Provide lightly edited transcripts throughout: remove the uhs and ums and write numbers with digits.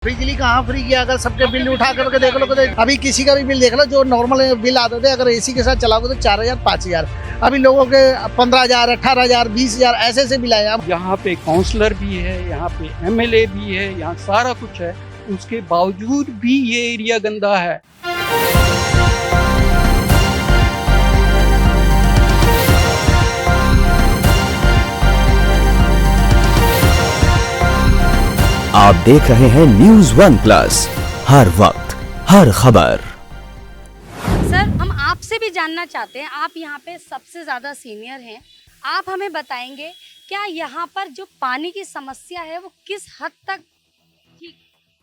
बिजली कहाँ फ्री किया? अगर सबके बिल उठा करके देख लो तो अभी किसी का भी बिल देख लो, जो नॉर्मल बिल आते थे अगर एसी के साथ चलाओगे तो 4,000 5,000, अभी लोगों के 15,000 18,000 20,000 ऐसे ऐसे बिल आए। अब यहाँ पे काउंसलर भी है, यहाँ पे एमएलए भी है, यहाँ सारा कुछ है, उसके बावजूद भी ये एरिया गंदा है। आप देख रहे हैं न्यूज़ वन प्लस, हर वक्त हर खबर। सर, हम आपसे भी जानना चाहते हैं, आप यहाँ पे सबसे ज़्यादा सीनियर हैं, आप हमें बताएंगे क्या यहाँ पर जो पानी की समस्या है वो किस हद तक ठीक?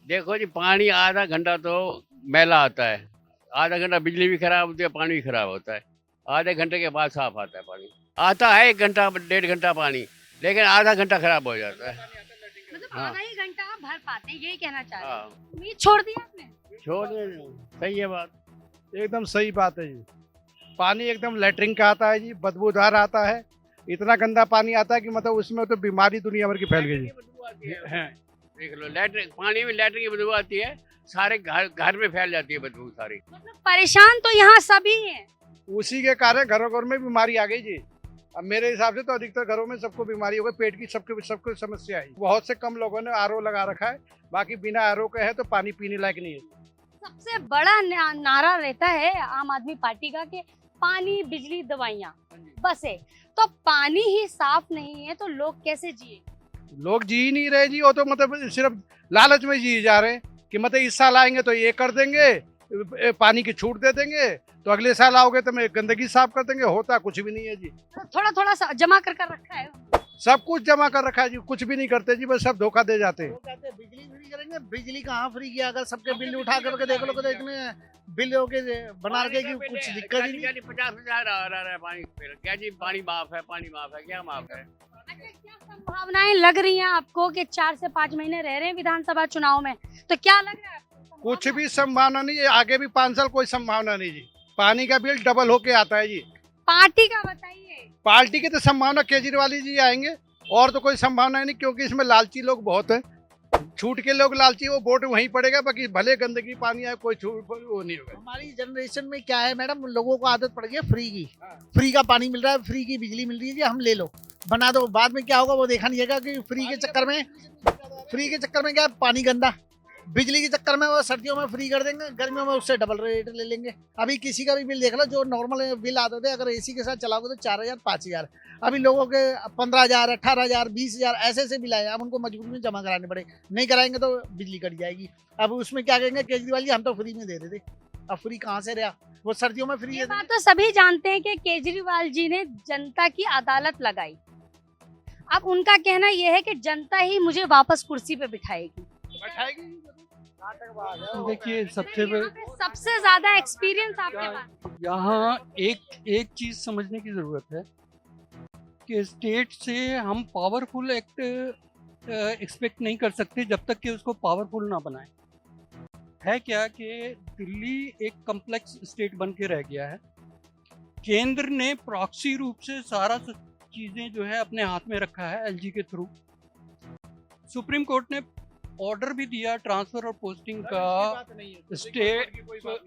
देखो जी, पानी आधा घंटा तो मैला आता है, आधा घंटा बिजली भी खराब होती है, पानी भी खराब होता है, आधे घंटे के बाद साफ आता है पानी। आता है 1 घंटा 1.5 घंटा पानी, लेकिन आधा घंटा खराब हो जाता है। मतलब हाँ। आधा ही घंटा आप भर पाते हैं, यही कहना चाह रहे हैं? हाँ, उम्मीद छोड़ दी आपने? छोड़ दे, सही है बात। एकदम सही बात है जी। पानी एकदम लैटरिन का आता है जी, बदबूदार आता है, इतना गंदा पानी आता है कि मतलब उसमें तो बीमारी दुनिया भर की फैल गई जी। हैं। देख लो, लैट्रिन पानी में लैट्रिन की बदबू आती है, सारे घर में फैल जाती है बदबू सारी। मतलब परेशान तो यहाँ सभी हैं। उसी के कारण घरों घर में बीमारी आ गई जी। अब मेरे हिसाब से तो अधिकतर घरों में सबको बीमारी हो गई, पेट की सबको समस्या है। बहुत से कम लोगों ने आरओ लगा रखा है, बाकी बिना आरओ के है तो पानी पीने लायक नहीं है। सबसे बड़ा नारा रहता है आम आदमी पार्टी का कि पानी बिजली दवाइयाँ बस है, तो पानी ही साफ नहीं है तो लोग कैसे जिए? लोग जी ही नहीं रहे जी, वो तो मतलब सिर्फ लालच में जी जा रहे हैं कि मतलब इस साल आएंगे तो ये कर देंगे, पानी की छूट दे देंगे, तो अगले साल आओगे तो मैं गंदगी साफ कर देंगे। होता कुछ भी नहीं है जी, थोड़ा थोड़ा सा जमा कर रखा है। सब कुछ जमा कर रखा है जी, कुछ भी नहीं करते जी, बस सब धोखा दे जाते हैं। वो कहते हैं बिजली फ्री करेंगे, बिजली कहाँ फ्री किया? अगर सबके बिल उठा करके देख लो तो इतने बिल हो के बना के कि कुछ दिक्कत ही नहीं। 50,000 आ रहा है पानी, क्या जी पानी माफ है, पानी माफ है, क्या माफ है? अच्छा, क्या संभावनाएं लग रही हैं आपको कि 4 से 5 महीने रह रहे हैं विधानसभा चुनाव में, तो क्या लग रहा है आपको? कुछ भी संभावना नहीं है, आगे भी 5 साल कोई संभावना नहीं जी। पानी का बिल डबल होके आता है जी। पार्टी का बताइए। पार्टी की तो संभावना केजरीवाल जी आएंगे, और तो कोई संभावना नहीं, क्योंकि इसमें लालची लोग बहुत हैं। छूट के लोग लालची, वो वोट वहीं पड़ेगा, बाकी भले गंदगी पानी आए कोई छूट वो नहीं होगा। हमारी जनरेशन में क्या है मैडम, लोगों को आदत पड़ गई है फ्री की। फ्री का पानी मिल रहा है, फ्री की बिजली मिल रही है जी, हम ले लो बना दो। बाद में क्या होगा वो देखा नहीं जाएगा कि फ्री के चक्कर में क्या है, पानी गंदा। बिजली के चक्कर में वो सर्दियों में फ्री कर देंगे, गर्मियों में उससे डबल रेट ले लेंगे। अभी किसी का भी बिल देख लो, जो नॉर्मल बिल आते थे अगर एसी के साथ चलाओगे तो 4,000 5,000, अभी लोगों के 15,000 18,000 20,000 ऐसे ऐसे बिल आए। अब उनको मजबूरी में जमा कराने पड़े, नहीं कराएंगे तो बिजली कट जाएगी। अब उसमें क्या कहेंगे केजरीवाल जी, हम तो फ्री में दे रहे थे, अब फ्री कहाँ से रहा? वो सर्दियों में फ्री ये बात तो सभी जानते हैं कि केजरीवाल जी ने जनता की अदालत लगाई। अब उनका कहना यह है कि जनता ही मुझे वापस कुर्सी पे बिठाएगी। देखिए, सबसे ज्यादा एक्सपीरियंस आपके पास। यहाँ एक चीज समझने की जरूरत है कि स्टेट से हम पावरफुल एक्ट एक्सपेक्ट नहीं कर सकते जब तक कि उसको पावरफुल ना बनाए। है क्या कि दिल्ली एक कम्प्लेक्स स्टेट बन के रह गया है। केंद्र ने प्रॉक्सी रूप से सारा चीजें जो है अपने हाथ में रखा है एलजी के थ्रू। सुप्रीम कोर्ट ने ऑर्डर भी दिया ट्रांसफर और पोस्टिंग का स्टेट,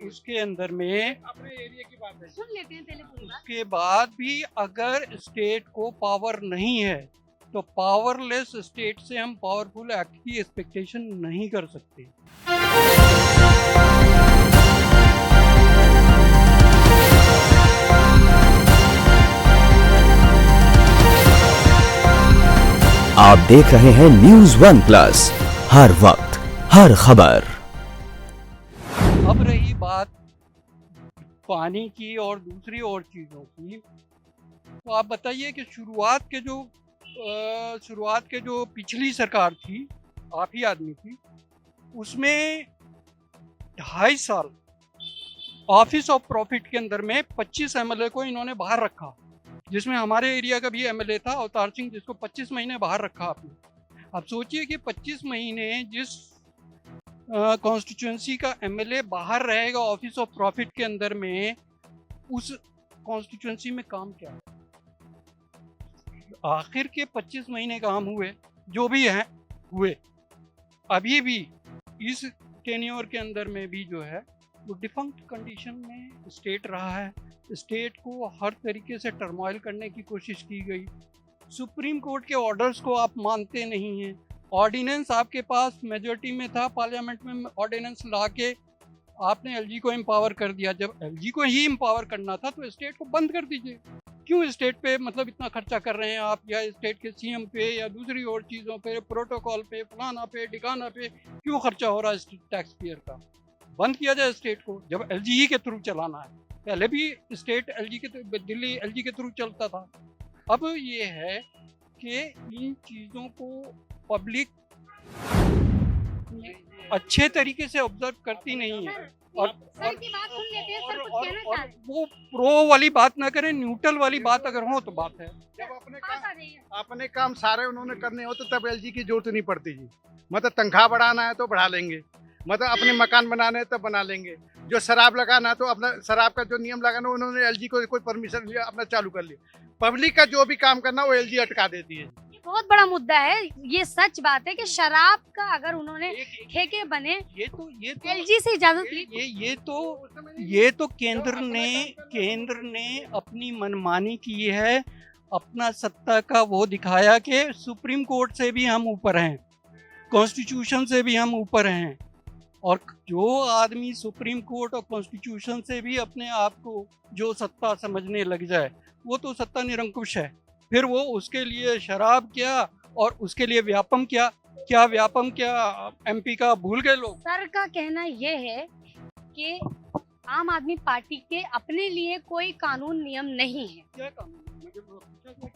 उसके अंदर में अपने एरिया की बात है। सुन लेते हैं पहले पूरी बात। उसके बाद भी अगर स्टेट को पावर नहीं है तो पावरलेस स्टेट से हम पावरफुल एक्ट की एक्सपेक्टेशन नहीं कर सकते। आप देख रहे हैं न्यूज़ वन प्लस, हर वक्त हर खबर। अब रही बात पानी की और दूसरी और चीज़ों की, तो आप बताइए कि शुरुआत के जो पिछली सरकार थी, आप ही आदमी थी, उसमें 2.5 साल ऑफिस ऑफ प्रॉफिट के अंदर में 25 एमएलए को इन्होंने बाहर रखा, जिसमें हमारे एरिया का भी एमएलए था अवतार सिंह, जिसको 25 महीने बाहर रखा आपने। अब सोचिए कि 25 महीने जिस कॉन्स्टिट्यूंसी का एमएलए बाहर रहेगा ऑफिस ऑफ प्रॉफिट के अंदर में, उस कॉन्स्टिट्यूंसी में काम क्या है? आखिर के 25 महीने काम हुए, जो भी हैं हुए। अभी भी इस टेन्योर के अंदर में भी जो है वो डिफंक्ट कंडीशन में स्टेट रहा है। स्टेट को हर तरीके से टर्मोइल करने की कोशिश की गई। सुप्रीम कोर्ट के ऑर्डर्स को आप मानते नहीं हैं। ऑर्डिनेंस आपके पास मेजॉरिटी में था, पार्लियामेंट में ऑर्डिनेंस ला के आपने एलजी को एम्पावर कर दिया। जब एलजी को ही एम्पावर करना था तो स्टेट को बंद कर दीजिए। क्यों स्टेट पे मतलब इतना खर्चा कर रहे हैं आप, या स्टेट के सीएम पे या दूसरी और चीज़ों पे, प्रोटोकॉल पे, फलाना पे, डिगाना पे क्यों खर्चा हो रहा है टैक्स पेयर का? बंद किया जाए स्टेट को, जब एलजी के थ्रू चलाना है। पहले भी स्टेट दिल्ली एलजी के थ्रू चलता था। अब ये है कि इन चीज़ों को पब्लिक अच्छे तरीके से ऑब्जर्व करती नहीं है। और सर की बात सुन लेते हैं, सर कुछ कहना चाह रहे हैं। वो प्रो वाली बात ना करें, न्यूट्रल वाली बात अगर हो तो बात है। जब बात आ रही है। अपने काम सारे उन्होंने करने होते तब एलजी की जरूरत नहीं पड़ती जी। मतलब तनख्वाह बढ़ाना है तो बढ़ा लेंगे, मतलब अपने मकान बनाने हैं तो बना लेंगे। जो शराब लगाना है तो अपना शराब का जो नियम लगाना है उन्होंने एलजी को कोई परमिशन लिया, अपना चालू कर लिया। पब्लिक का जो भी काम करना वो एलजी अटका देती है। ये बहुत बड़ा मुद्दा है। ये सच बात है कि शराब का अगर उन्होंने ठेके बने, ये तो एलजी से इजाजत ली, ये तो केंद्र ने अपनी मनमानी की है। अपना सत्ता का वो दिखाया कि सुप्रीम कोर्ट से भी हम ऊपर हैं, कॉन्स्टिट्यूशन से भी हम ऊपर हैं। और जो आदमी सुप्रीम कोर्ट और कॉन्स्टिट्यूशन से भी अपने आप को जो सत्ता समझने लग जाए वो तो सत्ता निरंकुश है। फिर वो उसके लिए शराब क्या और उसके लिए व्यापम क्या एमपी का भूल गए लोग। सर का कहना ये है कि आम आदमी पार्टी के अपने लिए कोई कानून नियम नहीं है। क्या कानून? मुझे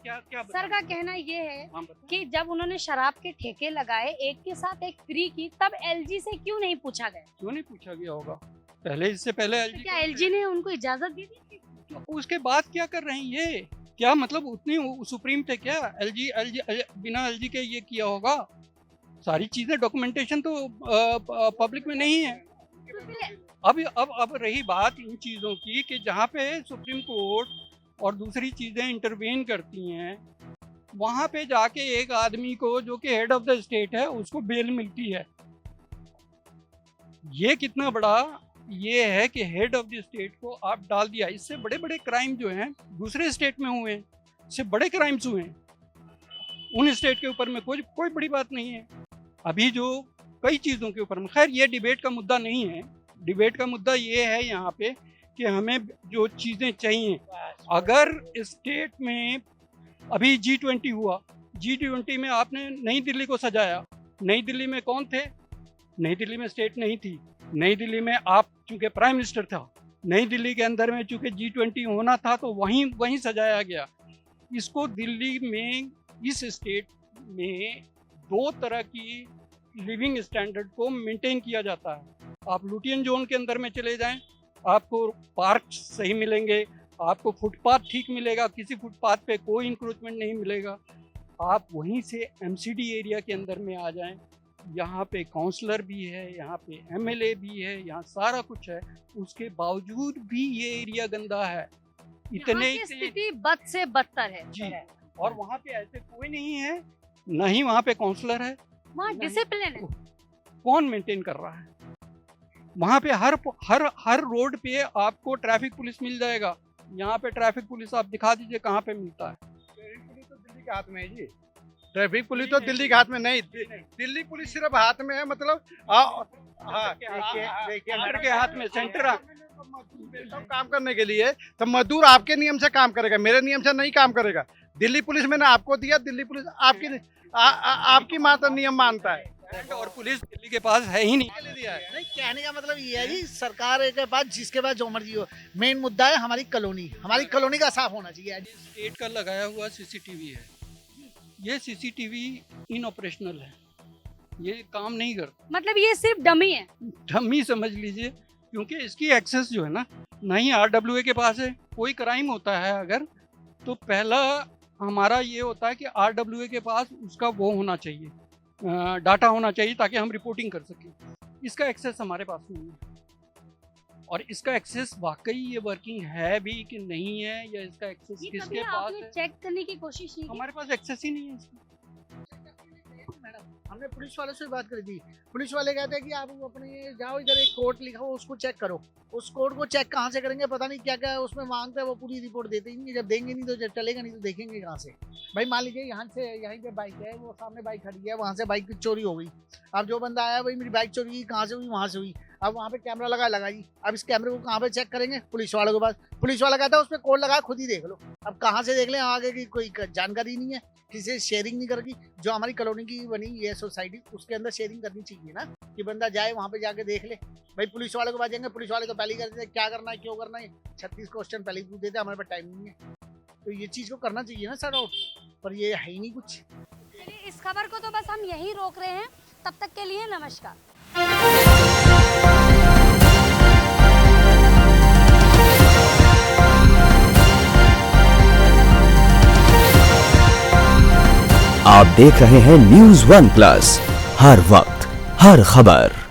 क्या सर का कहना ये है हाँ, बताओ। कि जब उन्होंने शराब के ठेके लगाए एक के साथ एक फ्री की, तब एलजी से क्यों नहीं पूछा गया? क्यों नहीं पूछा गया होगा? पहले इससे पहले एलजी क्या एलजी ने उनको इजाजत दी थी? उसके बाद क्या कर रहे हैं ये? क्या मतलब उतनी सुप्रीम थे क्या? एलजी बिना एलजी के ये किया होगा? सारी चीजें डॉक्यूमेंटेशन तो पब्लिक में नहीं है। अब रही बात इन चीज़ों की कि जहाँ पे सुप्रीम कोर्ट और दूसरी चीज़ें इंटरवेन करती हैं, वहाँ पे जाके एक आदमी को जो कि हेड ऑफ द स्टेट है उसको बेल मिलती है। ये कितना बड़ा ये है कि हेड ऑफ द स्टेट को आप डाल दिया। इससे बड़े बड़े क्राइम जो हैं दूसरे स्टेट में हुए हैं, इससे बड़े क्राइम्स हुए हैं। उन स्टेट के ऊपर में कोई बड़ी बात नहीं है। अभी जो कई चीज़ों के ऊपर में, खैर ये डिबेट का मुद्दा नहीं है। डिबेट का मुद्दा ये है यहाँ पे कि हमें जो चीज़ें चाहिए, अगर स्टेट में अभी G20 हुआ, G20 में आपने नई दिल्ली को सजाया। नई दिल्ली में कौन थे? नई दिल्ली में स्टेट नहीं थी। नई दिल्ली में आप चूँकि प्राइम मिनिस्टर था, नई दिल्ली के अंदर में चूँकि G20 होना था तो वहीं सजाया गया। इसको दिल्ली में इस स्टेट में दो तरह की लिविंग स्टैंडर्ड को मेंटेन किया जाता है। आप लुटियन जोन के अंदर में चले जाएं, आपको पार्क सही मिलेंगे, आपको फुटपाथ ठीक मिलेगा, किसी फुटपाथ पे कोई इंक्रोचमेंट नहीं मिलेगा। आप वहीं से एमसीडी एरिया के अंदर में आ जाएं, यहाँ पे काउंसलर भी है, यहाँ पे एमएलए भी है, यहाँ सारा कुछ है। उसके बावजूद भी ये एरिया गंदा है। इतने यहाँ की स्थिति बद से बदतर है जी। और वहाँ पे ऐसे कोई नहीं है, न ही वहाँ पे काउंसलर है। वहाँ डिसिप्लिन है। कौन मेंटेन कर रहा है? वहाँ पे हर रोड पे आपको ट्रैफिक पुलिस मिल जाएगा। यहाँ पे ट्रैफिक पुलिस आप दिखा दीजिए कहाँ पे मिलता है। ट्रैफिक पुलिस तो दिल्ली के हाथ में है जी। ट्रैफिक पुलिस तो दिल्ली के हाथ में नहीं, दिल्ली पुलिस सिर्फ हाथ में है, मतलब सेंटर के हाथ में, सेंटर काम करने के लिए। तो मजदूर आपके नियम से काम करेगा, मेरे नियम से नहीं काम करेगा। दिल्ली पुलिस मैंने आपको दिया, दिल्ली पुलिस आपकी मात्र नियम मानता है। और पुलिस दिल्ली के पास है ही नहीं। नहीं, कहने का मतलब ये है जी, सरकार के पास जिसके पास जो मर्जी हो, मेन मुद्दा है हमारी कॉलोनी का साफ होना चाहिए। स्टेट का लगाया हुआ सीसीटीवी है, ये सीसीटीवी इन ऑपरेशनल है, ये काम नहीं करता। मतलब ये सिर्फ डमी है, डमी समझ लीजिए, क्योंकि इसकी एक्सेस जो है ना ही आरडब्ल्यूए के पास है। कोई क्राइम होता है अगर, तो पहला हमारा ये होता है कि आरडब्ल्यूए के पास उसका वो होना चाहिए, डाटा होना चाहिए, ताकि हम रिपोर्टिंग कर सकें। इसका एक्सेस हमारे पास नहीं है। और इसका एक्सेस वाकई ये वर्किंग है भी कि नहीं है, या इसका एक्सेस ये किसके कभी पास आपने है, चेक करने की कोशिश नहीं की? हमारे पास एक्सेस ही नहीं है इसका। हमने पुलिस वाले से बात करी थी। पुलिस वाले कहते हैं कि आप अपने जाओ इधर एक कोड लिखा हो उसको चेक करो। उस कोड को चेक कहाँ से करेंगे पता नहीं क्या क्या उसमें मांगते हैं, वो पूरी रिपोर्ट देते ही नहीं। जब देंगे नहीं तो जब चलेगा नहीं तो देखेंगे कहाँ से। भाई मान लीजिए यहाँ से यहीं पे बाइक है, वो सामने बाइक खड़ी है, वहाँ से बाइक चोरी हो गई। अब जो बंदा आया भाई मेरी बाइक चोरी हुई, कहाँ से हुई, वहाँ से हुई। अब वहाँ पे कैमरा लगाई। अब इस कैमरे को कहाँ पे चेक करेंगे? पुलिस वालों के पास। पुलिस वाला कहता है उस पर कोड लगा खुद ही देख लो। अब कहाँ से देख लें? आगे की कोई जानकारी नहीं है, किसी से शेयरिंग नहीं करेगी। जो हमारी कॉलोनी की बनी है सोसाइटी, उसके अंदर शेयरिंग करनी चाहिए ना, कि बंदा जाए वहाँ पे जाके देख ले। भाई पुलिस वाले के पास जाएंगे, पुलिस वाले तो पहले ही कर देते क्या करना है, क्यों करना है, 36 क्वेश्चन पहले ही पूछ देते, हमारे पास टाइम नहीं है। तो ये चीज़ को करना चाहिए ना सर आउट, पर ये है ही नहीं कुछ। चलिए इस खबर को तो बस हम यहीं रोक रहे हैं। तब तक के लिए नमस्कार। आप देख रहे हैं न्यूज़ 1 प्लस, हर वक्त हर खबर।